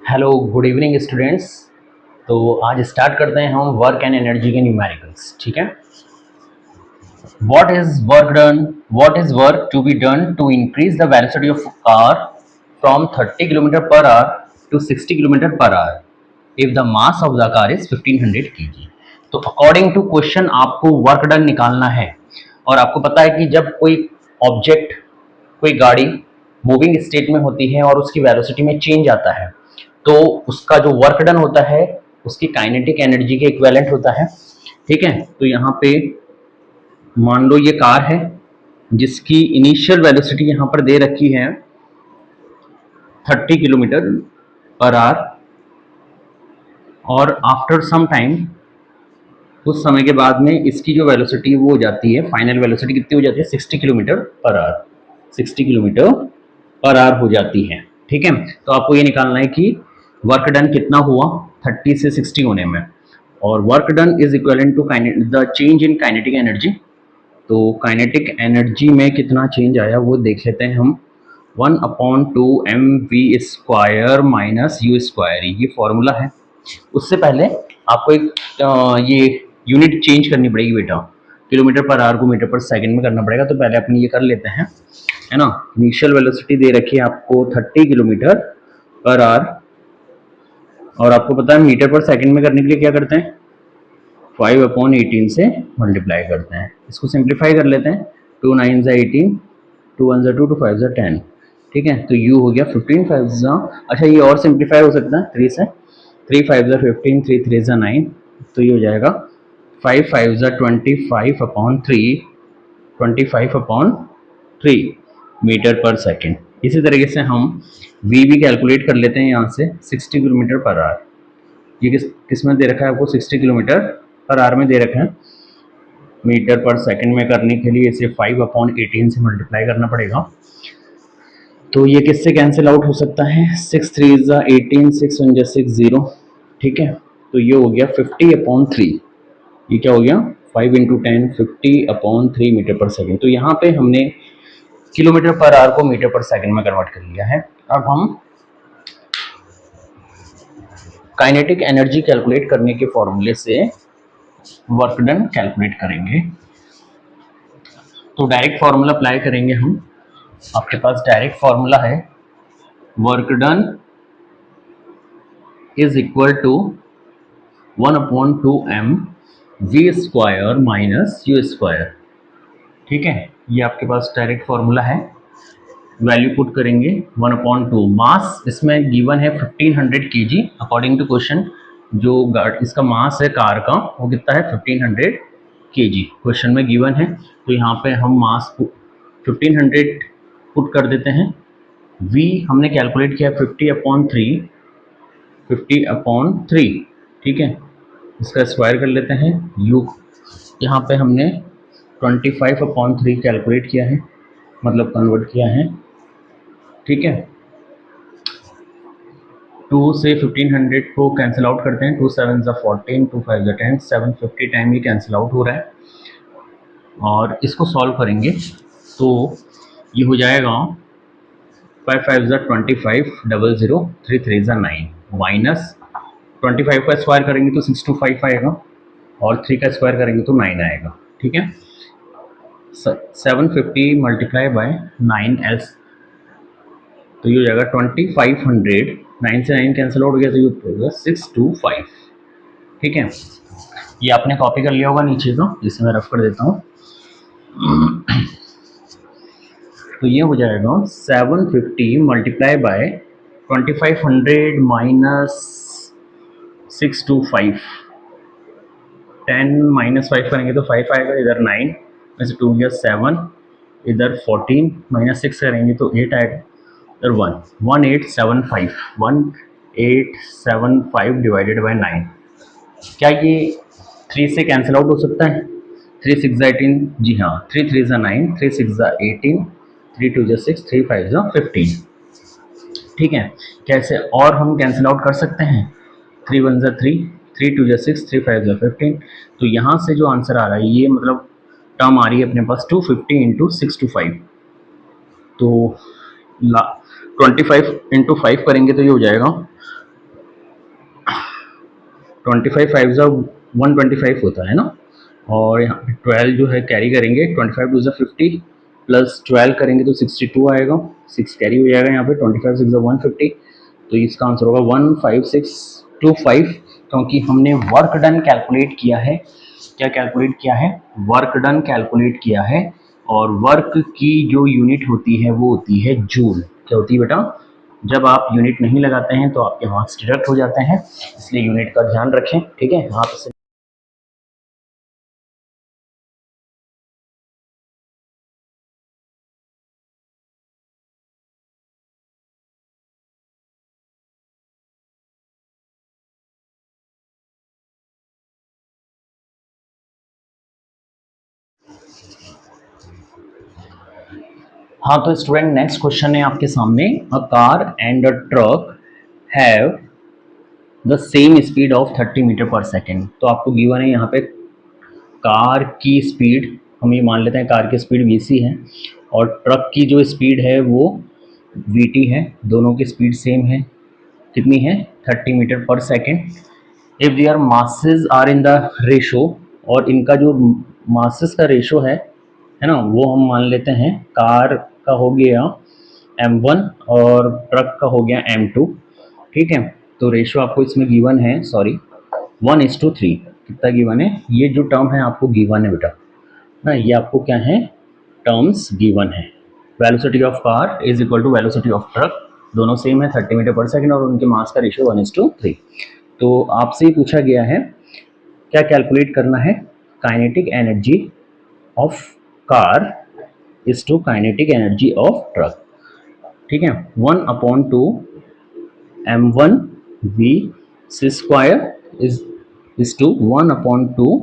Hello good evening students. तो आज start करते हैं हम वर्क एंड एनर्जी के न्यूमेरिकल्स। ठीक है। What is work to be done to increase the velocity of car from 30 kilometre per hour to 60 kilometre per hour if the mass of the car is 1500 kg। तो according to question आपको work done निकालना है। और आपको पता है कि जब कोई ऑब्जेक्ट, कोई गाड़ी मूविंग स्टेट में होती है और उसकी वेलोसिटी में चेंज आता है, तो उसका जो वर्क डन होता है उसकी काइनेटिक एनर्जी के इक्विवेलेंट होता है। ठीक है। तो यहाँ पे मान लो ये कार है जिसकी इनिशियल वेलोसिटी यहाँ पर दे रखी है 30 किलोमीटर पर आवर, और आफ्टर सम टाइम, कुछ समय के बाद में इसकी जो वेलोसिटी वो हो जाती है, फाइनल वेलोसिटी कितनी हो जाती है 60 kilometre per our, 60 kilometre per our हो जाती है। ठीक है। तो आपको ये निकालना है कि वर्क डन कितना हुआ 30 से 60 होने में, और work done is equivalent to the change in kinetic energy. तो काइनेटिक एनर्जी में कितना चेंज आया वो देख लेते हैं हम। 1/2 mv² माइनस u स्क्वायर, ये फॉर्मूला है। उससे पहले आपको एक ये यूनिट चेंज करनी पड़ेगी बेटा, किलोमीटर पर आवर को मीटर पर सेकंड में करना पड़ेगा। तो पहले अपन ये कर लेते हैं, है ना। इनिशियल वेलोसिटी दे रखी है आपको 30 किलोमीटर पर आवर, और आपको पता है मीटर पर सेकंड में करने के लिए क्या करते हैं, 5/18 से मल्टीप्लाई करते हैं। इसको सिंप्लीफाई कर लेते हैं, 2 9 ज़ा 18, 2 1 ज़ा 2, 2 5 ज़ा 10। ठीक है। तो u हो गया 15 5 ज़ा, अच्छा ये और सिंप्लीफाई हो सकता है 3 से, 3 5 ज़ा 15, 3 3 ज़ा 9, तो ये हो जाएगा 5 5 ज़ा 25/3, 25/3 मीटर पर सेकेंड। इसी तरीके से हम v भी कैलकुलेट कर लेते हैं यहाँ से, 60 किलोमीटर पर आवर। ये किस में दे रखा है आपको, 60 किलोमीटर पर आवर में दे रखा है। मीटर पर सेकंड में करने के लिए इसे 5/18 से मल्टीप्लाई करना पड़ेगा। तो ये किससे कैंसिल आउट हो सकता है, 6 3 ज़ा 18, 6 1 ज़ा 6 0। ठीक है। तो ये हो गया 50/3, ये क्या हो गया 5 × 10, 50/3 मीटर पर सेकेंड। तो यहाँ पे हमने किलोमीटर पर आवर को मीटर पर सेकंड में कन्वर्ट कर लिया है। अब हम काइनेटिक एनर्जी कैलकुलेट करने के फॉर्मूले से वर्क डन कैलकुलेट करेंगे। तो डायरेक्ट फॉर्मूला अप्लाई करेंगे हम। आपके पास डायरेक्ट फॉर्मूला है, work done is equal to 1/2 mv² minus u square. ठीक है। ये आपके पास डायरेक्ट फॉर्मूला है। वैल्यू पुट करेंगे 1/2, मास इसमें गिवन है 1500 kg अकॉर्डिंग टू क्वेश्चन। जो इसका मास है कार का वो कितना है 1500 kg क्वेश्चन में गिवन है। तो यहाँ पे हम मास 1500 पुट कर देते हैं। v हमने कैलकुलेट किया 50/3। ठीक है। इसका स्क्वायर कर लेते हैं। u यहाँ पे हमने 25/3 कैलकुलेट किया है, मतलब कन्वर्ट किया है। ठीक है। 2 से 1500 को कैंसिल आउट करते हैं, 2 7 ज़ा 14, 2 5 ज़ा 10, 750 टाइम ये कैंसिल आउट हो रहा है। और इसको सॉल्व करेंगे तो ये हो जाएगा 5 5 ज़ा 25, 00, 3 3 ज़ा 9, माइनस 25 का स्क्वायर करेंगे तो 625 आएगा, और 3 का स्क्वायर करेंगे तो 9 आएगा। ठीक है। 750 मल्टीप्लाई बाय 9s, तो ये हो जाएगा 2500। 9 से 9 कैंसिल आउट हो गया तो ये हो गया 625। ठीक है। ये आपने कॉपी कर लिया होगा नीचे का, जिसे मैं रफ कर देता हूँ। तो ये हो जाएगा 750 मल्टीप्लाई बाय 2500 माइनस 625, 10 - 5 करेंगे तो 5 आएगा, इधर 9 में से 2 गया 7, इधर 14 - 6 करेंगे तो 8 आएगा, इधर 1, 1875 डिवाइडेड बाय 9। क्या ये 3 से कैंसिल आउट हो सकता है, 3 6 ज़ा 18, जी हाँ, 3 3 ज़ा 9, 3 6 ज़ा 18, 3 2 ज़ा 6, 3 5 ज़ा 15। ठीक है। कैसे और हम कैंसिल आउट कर सकते हैं, 3 1 ज़ा 3, 3 2 ज़ा 6, 3 5 ज़ा 15। तो यहाँ से जो आंसर आ रहा है, ये मतलब टर्म आ रही है अपने पास 250 × 625। तो 25 × 5 करेंगे तो ये हो जाएगा 25 फाइव ज़ा 125 होता है ना, और यहाँ पे 12 जो है कैरी करेंगे, 25 टू ज़ा 50 प्लस 12 करेंगे तो 62 आएगा, 6 कैरी हो जाएगा यहाँ पे, 25 6 ज़ा 150, तो इसका आंसर होगा 15625, क्योंकि हमने वर्क डन कैलकुलेट किया है। क्या कैलकुलेट किया है? वर्क डन कैलकुलेट किया है, और वर्क की जो यूनिट होती है वो होती है जूल। क्या होती है बेटा? जब आप यूनिट नहीं लगाते हैं तो आपके मार्क्स डिडक्ट हो जाते हैं, इसलिए यूनिट का ध्यान रखें, ठीक है। हाँ, हाँ, तो स्टूडेंट नेक्स्ट क्वेश्चन है आपके सामने, a car and a truck have the same speed of 30 metre per second. तो आपको गिवन है यहाँ पे कार की स्पीड, हम ये मान लेते हैं कार की स्पीड वीसी है, और ट्रक की जो स्पीड है वो वीटी है, दोनों की स्पीड सेम है। कितनी है? 30 metre per second. If their masses are in the ratio, और इनका जो मासेस का रेशो है ना, वो हम मान लेते हैं कार का हो गया m1 और ट्रक का हो गया m2, ठीक है। तो रेशो आपको इसमें गिवन है, सॉरी 1:3, कितना गिवन है? ये जो टर्म है आपको गिवन है बेटा ना, ये आपको क्या है? टर्म्स गिवन है। Velocity of car is equal to velocity of truck, दोनों सेम है 30 मीटर पर सेकेंड, और उनके मास का रेशियो 1:3। तो आपसे ही पूछा गया है क्या कैलकुलेट करना है? Kinetic energy of car is to kinetic energy of truck, ठीक है। 1/2 m1 v c square is to 1/2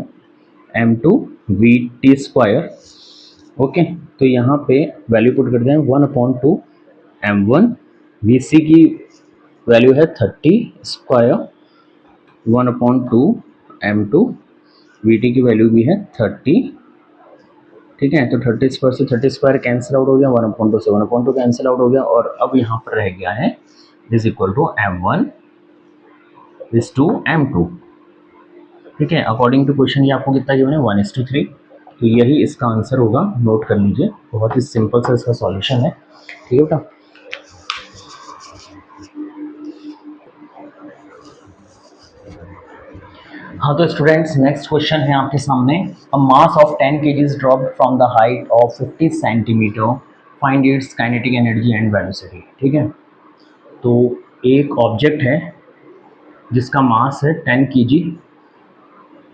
m2 v t square, okay. तो यहाँ पे वैल्यू पुट करते हैं, 1/2 m1 vc की वैल्यू है 30 स्क्वायर, 1/2 m2 vt की वैल्यू भी है 30, ठीक है। तो 30 स्क्वायर से 30 स्क्वायर कैंसिल आउट हो गया, 1/2 से 1/2 कैंसिल आउट हो गया, और अब यहाँ पर रह गया है is equal to m1 is to m2, ठीक है। अकॉर्डिंग टू क्वेश्चन ये आपको कितना गिवन है? 1:3। तो यही इसका आंसर होगा, नोट कर लीजिए, बहुत ही सिंपल सा इसका सॉल्यूशन है, ठीक है बेटा। हाँ, तो स्टूडेंट्स नेक्स्ट क्वेश्चन है आपके सामने, a mass of 10 kg dropped from the height of 50 centimetre, find its kinetic energy and velocity, ठीक है। तो एक ऑब्जेक्ट है जिसका मास है 10 kg,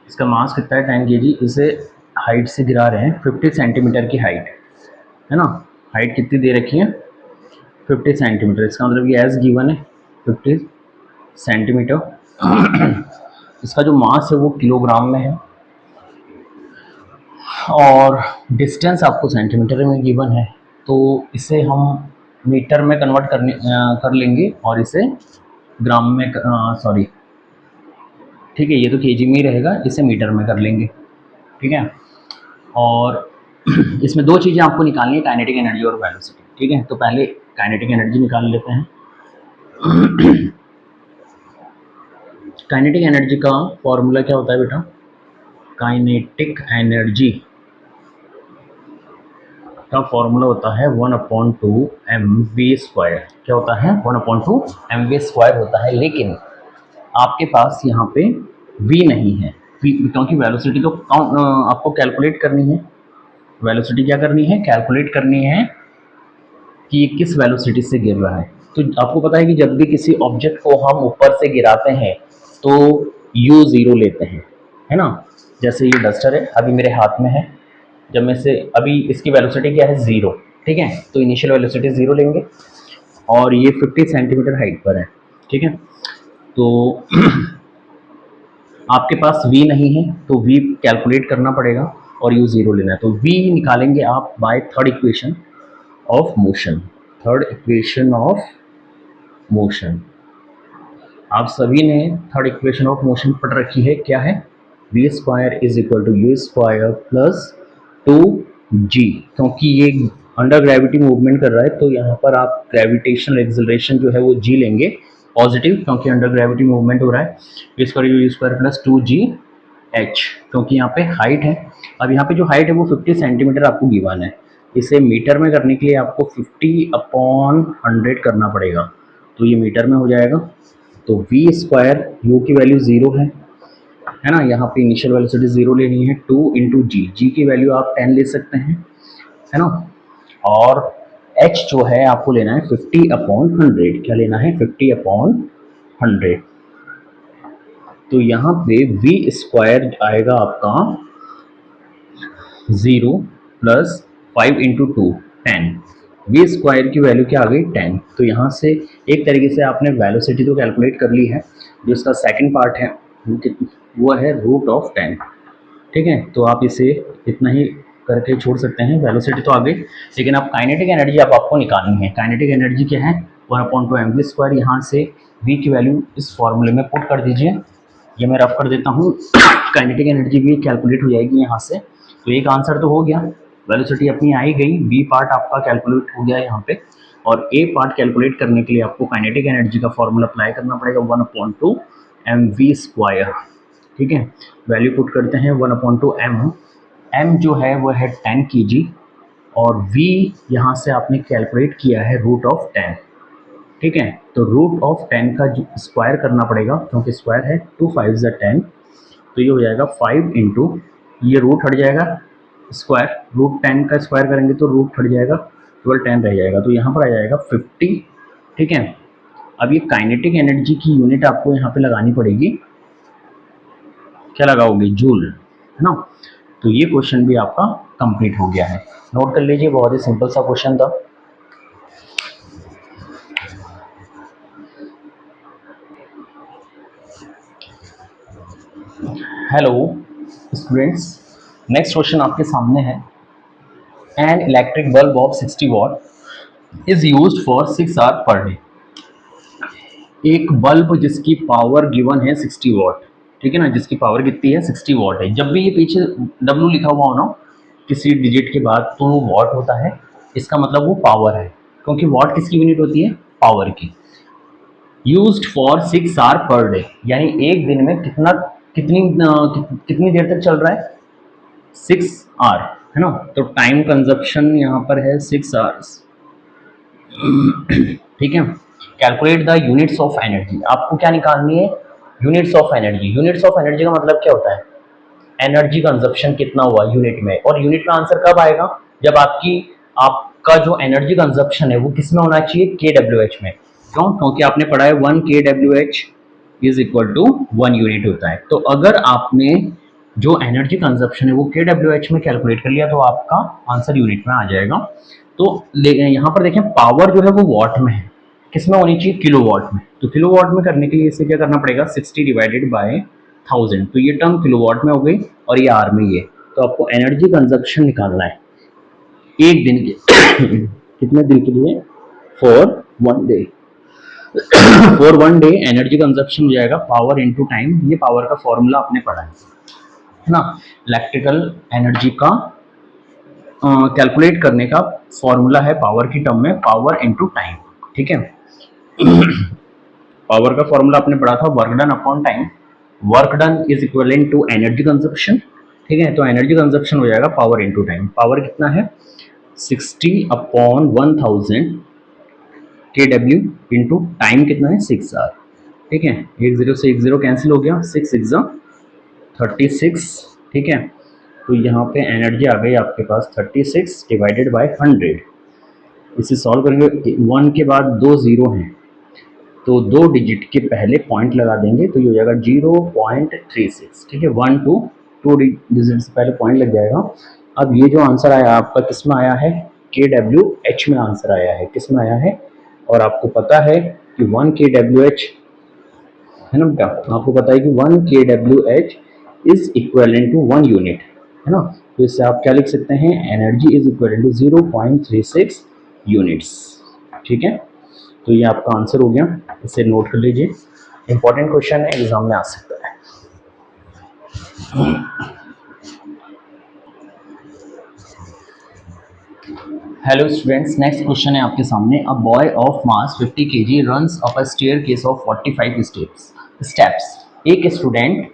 इसका मास कितना है? 10 kg, इसे हाइट से गिरा रहे हैं 50 सेंटीमीटर की हाइट, है ना। हाइट कितनी दे रखी है? 50 सेंटीमीटर, इसका मतलब ये एज गिवन है 50 सेंटीमीटर। इसका जो मास है वो किलोग्राम में है, और डिस्टेंस आपको सेंटीमीटर में गिवन है, तो इसे हम मीटर में कन्वर्ट कर लेंगे, और इसे ग्राम में, सॉरी, ठीक है, ये तो केजी में ही रहेगा, इसे मीटर में कर लेंगे, ठीक है। और इसमें दो चीज़ें आपको निकालनी है, काइनेटिक एनर्जी और वेलोसिटी, ठीक है। तो पहले काइनेटिक एनर्जी निकाल लेते हैं। काइनेटिक एनर्जी का फॉर्मूला क्या होता है बेटा? काइनेटिक एनर्जी का फॉर्मूला होता है 1/2 mv स्क्वायर। क्या होता है? 1/2 mv स्क्वायर होता है, लेकिन आपके पास यहाँ पे v नहीं है, क्योंकि वेलोसिटी तो आपको कैलकुलेट करनी है। वेलोसिटी क्या करनी है? कैलकुलेट करनी है कि किस वेलोसिटी से गिर रहा है। तो आपको पता है कि जब भी किसी ऑब्जेक्ट को हम ऊपर से गिराते हैं तो u0 लेते हैं, है ना। जैसे ये डस्टर है, अभी मेरे हाथ में है, जब मैं से अभी इसकी वेलोसिटी क्या है? 0, ठीक है। तो इनिशियल वेलोसिटी 0 लेंगे, और ये 50 सेंटीमीटर हाइट पर है, ठीक है। तो आपके पास v नहीं है, तो v कैलकुलेट करना पड़ेगा, और u0 लेना है, तो v निकालेंगे आप by third equation of motion. Third equation of motion, आप सभी ने थर्ड इक्वेशन ऑफ मोशन पढ़ रखी है, क्या है? V square is equal to u square plus 2g, क्योंकि ये अंडर ग्रेविटी मूवमेंट कर रहा है, तो यहाँ पर आप ग्रेविटेशनल एक्सेलरेशन जो है वो g लेंगे, पॉजिटिव क्योंकि अंडर ग्रेविटी मूवमेंट हो रहा है, v square u square plus 2gh क्योंकि यहाँ पे हाइट है। अब यहाँ पे जो हाइट है वो 50 सेंटीमीटर आपको गिवन है, इसे मीटर में करने के लिए आपको 50/100 करना पड़ेगा, तो ये मीटर में हो जाएगा। तो v स्क्वायर u की वैल्यू 0 है ना, यहाँ पे इनिशियल वेलोसिटी 0 लेनी है, 2 इंटू जी की वैल्यू आप 10 ले सकते हैं, है ना, और h जो है आपको लेना है 50/100, क्या लेना है 50/100। तो यहाँ पे v स्क्वायर आएगा आपका 0 प्लस 5 इंटू 2 10, v स्क्वायर की वैल्यू क्या आ गई 10। तो यहाँ से एक तरीके से आपने वेलोसिटी तो कैलकुलेट कर ली है, जो इसका सेकंड पार्ट है वो है √10, ठीक है। तो आप इसे इतना ही करके छोड़ सकते हैं, वेलोसिटी तो आ गई, लेकिन अब काइनेटिक एनर्जी अब आपको निकालनी है। काइनेटिक एनर्जी क्या है 1/2mv²। यहाँ से v की वैल्यू इस फॉर्मूले में पुट कर दीजिए, ये मैं रफ कर देता हूँ। काइनेटिक एनर्जी भी कैलकुलेट हो जाएगी यहाँ से, तो एक आंसर तो हो गया, वेलोसिटी अपनी आई गई, बी पार्ट आपका कैलकुलेट हो गया यहाँ पे, और ए पार्ट कैलकुलेट करने के लिए आपको काइनेटिक एनर्जी का फॉर्मूला अप्लाई करना पड़ेगा 1/2mv², ठीक है। वैल्यू पुट करते हैं 1/2m, m जो है वो है 10 kg, और v यहाँ से आपने कैलकुलेट किया है √10, ठीक है। तो √10 का स्क्वायर करना पड़ेगा क्योंकि स्क्वायर है 2 5 10, तो ये हो जाएगा 5 इंटू, ये रूट हट जाएगा, स्क्वायर √10 का स्क्वायर करेंगे तो रूट हट जाएगा, 12 10 रह जाएगा, तो यहाँ पर आ जाएगा 50, ठीक है। अब ये काइनेटिक एनर्जी की यूनिट आपको यहाँ पे लगानी पड़ेगी, क्या लगाओगे जूल, है ना। तो ये क्वेश्चन भी आपका कंप्लीट हो गया है, नोट कर लीजिए, बहुत ही सिंपल सा क्वेश्चन था। हेलो स्टूडेंट्स, नेक्स्ट क्वेश्चन आपके सामने है। An electric bulb of 60 watt is used for 6 hour per day. एक बल्ब जिसकी पावर गिवन है 60 वॉट, ठीक है ना, जिसकी पावर कितनी है 60 वॉट है। जब भी ये पीछे W लिखा हुआ हो ना किसी डिजिट के बाद, तो वो वॉट होता है, इसका मतलब वो पावर है, क्योंकि वॉट किसकी यूनिट होती है पावर की। Used for 6 hour per day, यानी एक दिन में कितनी देर तक चल रहा है 6 आवर, है ना। तो टाइम कंजप्शन यहाँ पर है 6 आवर्स, ठीक है। Calculate the units of energy, आपको क्या निकालनी है units of energy. Units of energy का मतलब क्या होता है एनर्जी कंजप्शन कितना हुआ यूनिट में, और यूनिट में आंसर कब आएगा जब आपका जो एनर्जी कंजप्शन है वो किस में होना चाहिए kWh में। क्यों, क्योंकि आपने पढ़ा है 1 kWh is equal to 1 unit होता है। तो अगर आपने जो एनर्जी कंजप्शन है वो kWh में कैलकुलेट कर लिया तो आपका आंसर यूनिट में आ जाएगा। तो यहाँ पर देखें पावर जो है वो वॉट में है, किस में होनी चाहिए किलोवाट में। तो किलोवाट में करने के लिए इसे क्या करना पड़ेगा 60 डिवाइडेड बाय 1000, तो ये टर्म किलोवाट में हो गई और ये आर में ये। तो आपको एनर्जी कंजप्शन निकालना है एक दिन के कितने दिन के लिए for 1 day. For 1 day energy consumption हो जाएगा पावर इनटू टाइम, ये पावर का फॉर्मूला आपने पढ़ा है ना। इलेक्ट्रिकल एनर्जी का कैलकुलेट करने का फॉर्मूला है पावर की टर्म में पावर इनटू टाइम, ठीक है। पावर का फॉर्मूला आपने पढ़ा था work done upon time, work done is equivalent to energy consumption, ठीक है। तो एनर्जी कंजप्शन हो जाएगा पावर इनटू टाइम, पावर कितना है 60/1000 kW इंटू टाइम कितना है 6 आवर, ठीक है। 10 से 10 कैंसिल हो गया, 6 6 36, ठीक है। तो यहाँ पे एनर्जी आ गई आपके पास 36 डिवाइडेड बाय 100। इसे सॉल्व करेंगे, 1 के बाद 2 0 हैं तो 2 डिजिट के पहले पॉइंट लगा देंगे तो ये हो जाएगा 0.36, ठीक है। 1 2 डिजिट से पहले पॉइंट लग जाएगा। अब ये जो आंसर आया आपका किस में आया है kWh में आंसर आया है, किस में आया है, और आपको पता है कि 1 kWh है ना बेटा, आपको पता है कि 1 kWh is equivalent to 1 unit, है ना। तो इससे आप क्या लिख सकते हैं energy is equivalent to 0.36 units, ठीक है। तो ये आपका आंसर हो गया, इसे नोट कर लीजिए, इंपॉर्टेंट क्वेश्चन है, एग्जाम में आ सकता है। हेलो स्टूडेंट्स, नेक्स्ट क्वेश्चन है आपके सामने। A boy of mass 50 kg runs up a staircase of 45 steps. एक स्टूडेंट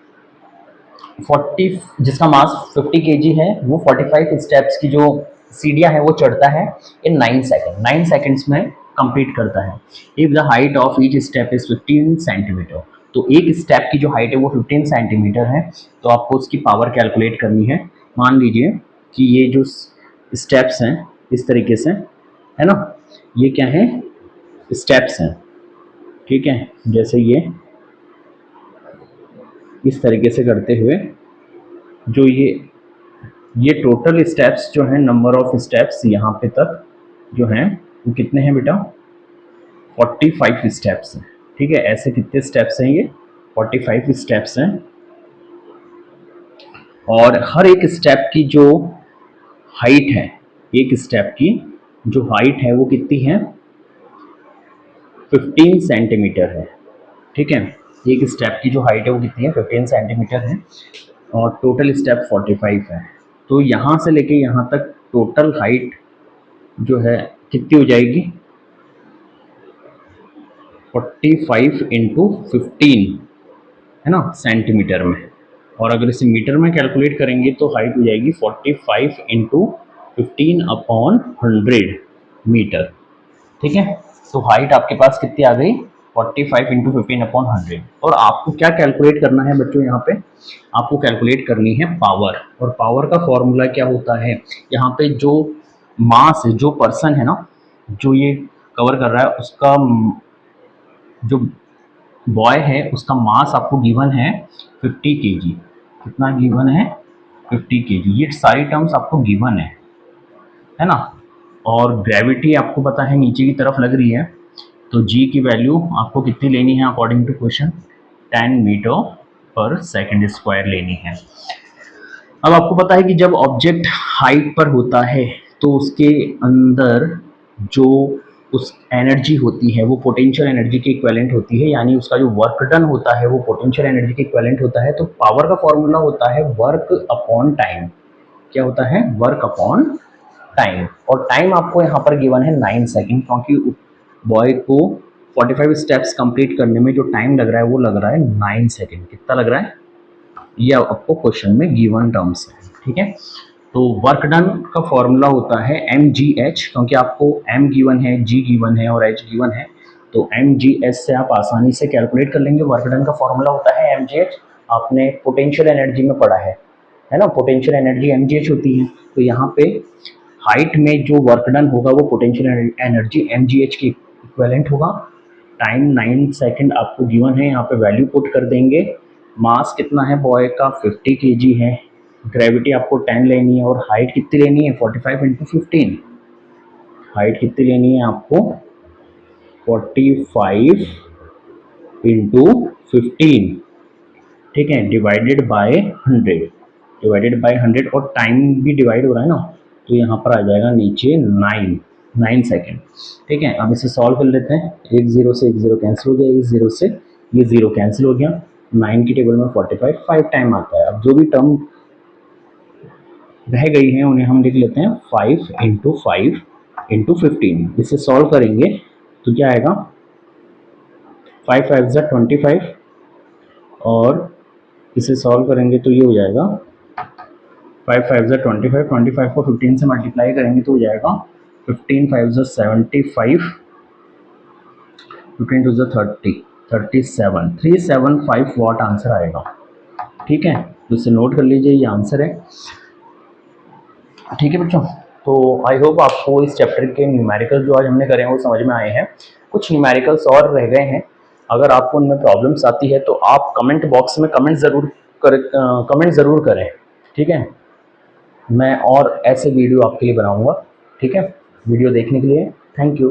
40 जिसका मास 50 kg है वो 45 स्टेप्स की जो सीढ़ियाँ है वो चढ़ता है इन 9 सेकेंड्स में कंप्लीट करता है। If the height of each step is 15 centimetre, तो एक स्टेप की जो हाइट है वो 15 सेंटीमीटर है, तो आपको उसकी पावर कैलकुलेट करनी है। मान लीजिए कि ये जो स्टेप्स हैं इस तरीके से है ना, ये क्या है, स्टेप्स हैं, ठीक है। जैसे इस तरीके से करते हुए जो ये टोटल स्टेप्स जो हैं, नंबर ऑफ स्टेप्स यहाँ पे तक जो हैं वो कितने हैं बेटा, 45 स्टेप्स हैं, ठीक है। ऐसे कितने स्टेप्स हैं, ये 45 स्टेप्स हैं। और हर एक स्टेप की जो हाइट है, एक स्टेप की जो हाइट है वो कितनी है, 15 सेंटीमीटर है, ठीक है। एक स्टेप की जो हाइट है वो कितनी है, 15 सेंटीमीटर है, और टोटल स्टेप 45 है। तो यहाँ से लेके यहाँ तक टोटल हाइट जो है कितनी हो जाएगी, 45 इंटू 15 है ना, सेंटीमीटर में। और अगर इसे मीटर में कैलकुलेट करेंगे तो हाइट हो जाएगी 45 इंटू 15 अपॉन 100 मीटर, ठीक है। तो हाइट आपके पास कितनी आ गई, 45 इंटू 15 अपॉन 100। और आपको क्या कैलकुलेट करना है बच्चों, यहाँ पे आपको कैलकुलेट करनी है पावर। और पावर का फॉर्मूला क्या होता है, यहाँ पे जो मास है, जो पर्सन है ना, जो ये कवर कर रहा है, उसका जो बॉय है उसका मास आपको गिवन है 50 kg। कितना गिवन है, 50 kg। ये सारी टर्म्स आपको गिवन है ना। और ग्रेविटी आपको पता है नीचे की तरफ लग रही है, तो जी की वैल्यू आपको कितनी लेनी है अकॉर्डिंग टू क्वेश्चन, 10 मीटर पर सेकंड स्क्वायर लेनी है। अब आपको पता है कि जब ऑब्जेक्ट हाइट पर होता है तो उसके अंदर जो उस एनर्जी होती है वो पोटेंशियल एनर्जी के इक्विवेलेंट होती है, यानी उसका जो वर्क डन होता है वो पोटेंशियल एनर्जी के इक्विवेलेंट होता है। तो पावर का फॉर्मूला होता है वर्क अपॉन टाइम। क्या होता है, वर्क अपॉन टाइम। और टाइम आपको यहाँ पर गिवन है 9 सेकेंड, क्योंकि बॉय को 45 स्टेप्स कंप्लीट करने में जो टाइम लग रहा है वो लग रहा है 9 सेकेंड। कितना लग रहा है, ये आपको क्वेश्चन में गिवन टर्म्स है, ठीक है। तो वर्क डन का फॉर्मूला होता है mgh, क्योंकि आपको m गिवन है, g गिवन है और h गिवन है, तो mgh से आप आसानी से कैलकुलेट कर लेंगे। वर्क डन का फॉर्मूला होता है mgh, आपने पोटेंशियल एनर्जी में पढ़ा है ना, पोटेंशियल एनर्जी mgh होती है। तो यहाँ पे हाइट में जो वर्क डन होगा वो पोटेंशियल एनर्जी mgh की इक्विवेलेंट होगा। टाइम 9 सेकंड आपको गिवन है, यहाँ पे वैल्यू पुट कर देंगे। मास कितना है बॉय का, 50 kg है। ग्रेविटी आपको 10 लेनी है, और हाइट कितनी लेनी है, 45 इंटू 15। हाइट कितनी लेनी है आपको, 45 इंटू 15, ठीक है, डिवाइडेड बाय 100, डिवाइडेड बाय 100। और टाइम भी डिवाइड हो रहा है ना, तो यहाँ पर आ जाएगा नीचे 9 सेकेंड, ठीक है। अब इसे सॉल्व कर लेते हैं। एक जीरो से एक जीरो कैंसिल हो गया, इस जीरो से ये जीरो कैंसिल हो गया। 9 की टेबल में 45 5 टाइम आता है। अब जो भी टर्म रह गई हैं उन्हें हम लिख लेते हैं 5 इंटू 5 इंटू 15। इसे सॉल्व करेंगे तो क्या आएगा, 5 5 ज़ा 25, और इसे सॉल्व करेंगे तो ये हो जाएगा 5 5 ज़ा 25, 25 को 15 से मल्टीप्लाई करेंगे तो हो जाएगा 15 5 ज़ा 75, 15 2 ज़ा 30, 37, 375 वाट आंसर आएगा, ठीक है। तो इसे नोट कर लीजिए, ये आंसर है, ठीक है बच्चों। तो आई होप आपको इस चैप्टर के न्यूमेरिकल जो आज हमने करे हैं वो समझ में आए हैं। कुछ न्यूमेरिकल्स और रह गए हैं, अगर आपको उनमें प्रॉब्लम्स आती है तो आप कमेंट बॉक्स में कमेंट ज़रूर करें, ठीक है। मैं और ऐसे वीडियो आपके लिए बनाऊंगा, ठीक है। वीडियो देखने के लिए थैंक यू।